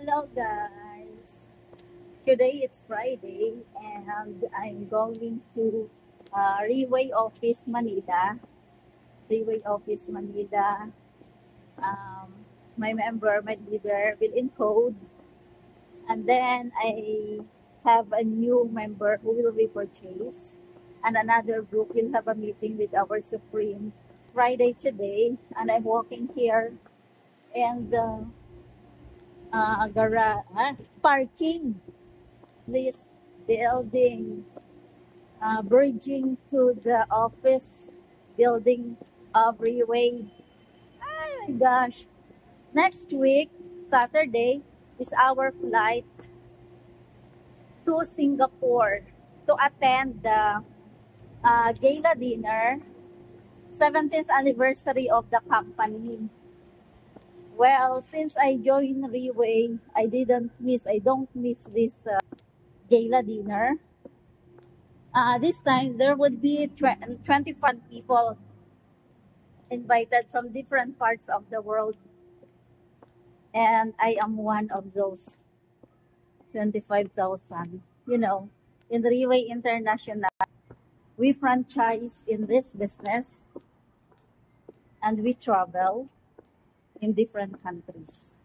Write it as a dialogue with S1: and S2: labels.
S1: Hello guys. Today it's Friday and I'm going to Reway Office Manila. Reway Office Manila. Um, my leader will encode, and then I have a new member who will repurchase, and another group will have a meeting with our Supreme Friday today. And I'm walking here and parking this building, bridging to the office building of Reway. Oh my gosh. Next week, Saturday, is our flight to Singapore to attend the gala dinner, 17th anniversary of the company. Well, since I joined Reway, I don't miss this gala dinner. This time, there would be 24 people invited from different parts of the world, and I am one of those 25,000. In Reway International, we franchise in this business and we travel in different countries.